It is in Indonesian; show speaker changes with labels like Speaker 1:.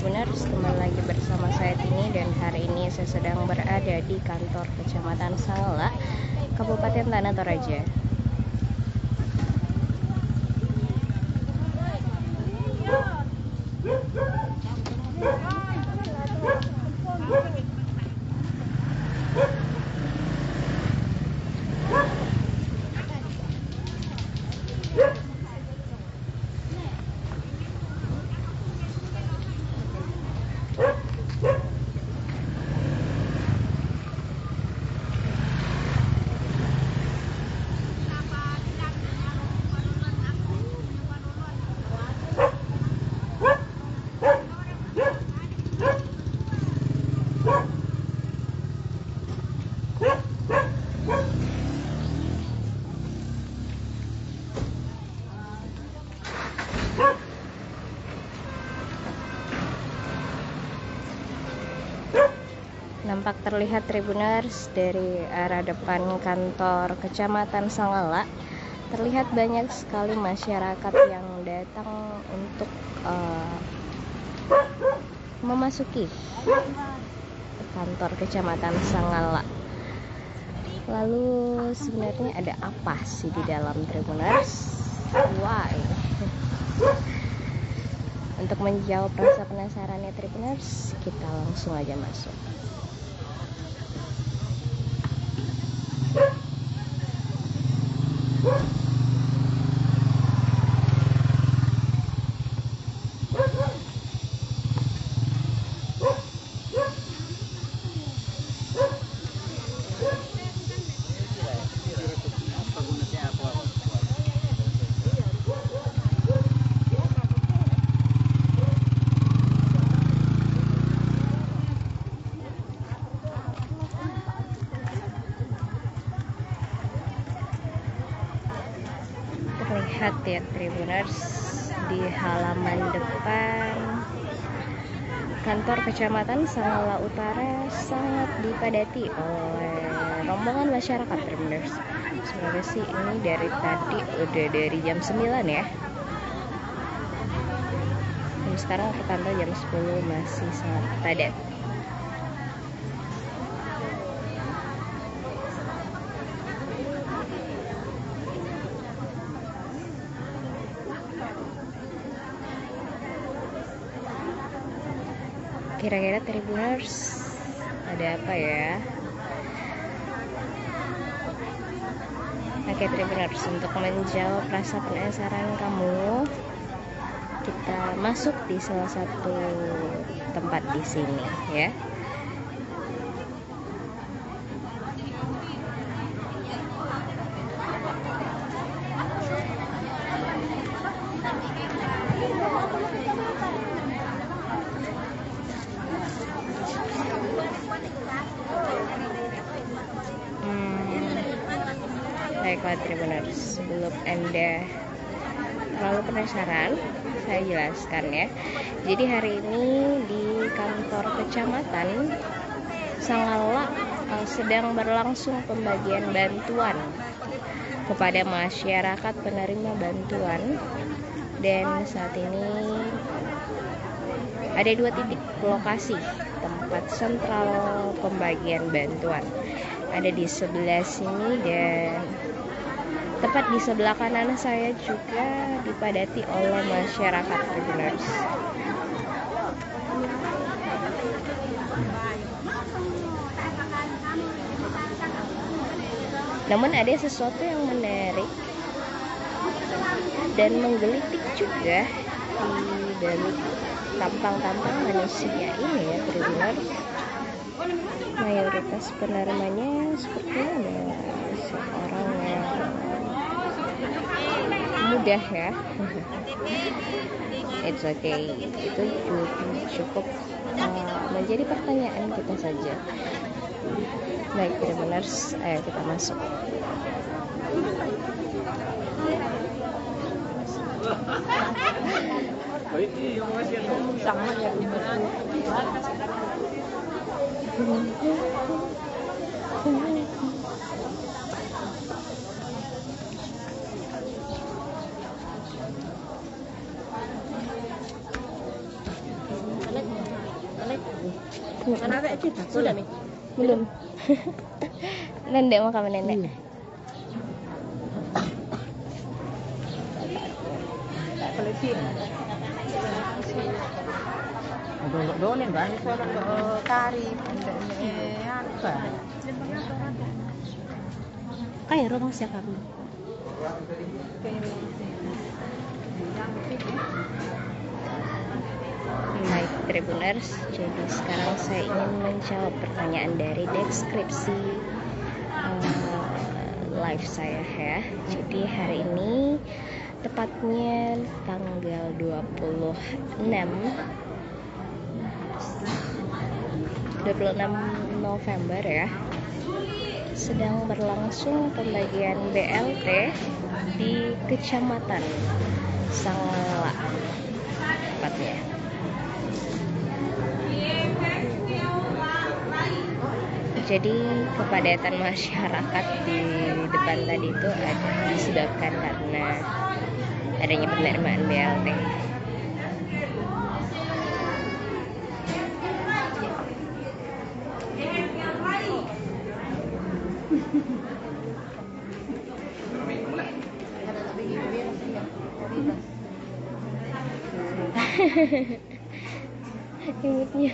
Speaker 1: Tribuners, kembali lagi bersama saya Tini, dan hari ini saya sedang berada di kantor Kecamatan Sanggala, Kabupaten Tanah Toraja. Nampak terlihat Tribuners dari arah depan kantor Kecamatan Sanggala, terlihat banyak sekali masyarakat yang datang untuk memasuki kantor Kecamatan Sanggala. Lalu sebenarnya ada apa sih di dalam Tribuners? Why? Untuk menjawab rasa penasarannya Tribuners, kita langsung aja masuk. Terlihat ya Tribuners, di halaman depan kantor Kecamatan Sanggala Utara sangat dipadati oleh rombongan masyarakat Tribuners. Semoga sih ini dari tadi udah dari jam 9 ya. Dan sekarang ke kantor jam 10 masih sangat padat. Kira-kira Tribuners ada apa ya? Oke Tribuners, untuk menjawab rasa penasaran kamu, kita masuk di salah satu tempat di sini ya. Baiklah Tribuners, sebelum Anda terlalu penasaran, saya jelaskan ya. Jadi hari ini di kantor Kecamatan Sanggala sedang berlangsung pembagian bantuan kepada masyarakat penerima bantuan, dan saat ini ada 2 titik lokasi tempat sentral pembagian bantuan. Ada di sebelah sini, dan tepat di sebelah kanan saya juga dipadati oleh masyarakat Tribuners. Namun ada sesuatu yang menarik dan menggelitik juga di dari tampang-tampang manusia ini ya Tribuners. Mayoritas penerimanya sepertinya seorang yang mudah ya. It's okay, itu cukup menjadi pertanyaan kita saja. Baik Tribuners, ayo kita masuk.
Speaker 2: Anak cerita sudah nih.
Speaker 1: Belum. Nenek mau kamu nenek.
Speaker 2: Pelipin. Untuk dolen banyak soal tari, apa? Kayak rumah siapa kamu?
Speaker 1: Baik Tribuners, jadi sekarang saya ingin menjawab pertanyaan dari deskripsi live saya ya. Jadi hari ini tepatnya tanggal 26 November ya, sedang berlangsung pembagian BLT di Kecamatan Sanggala tepatnya. Jadi kepadatan masyarakat di depan tadi itu ada disebabkan karena adanya penerimaan BLT. Imutnya.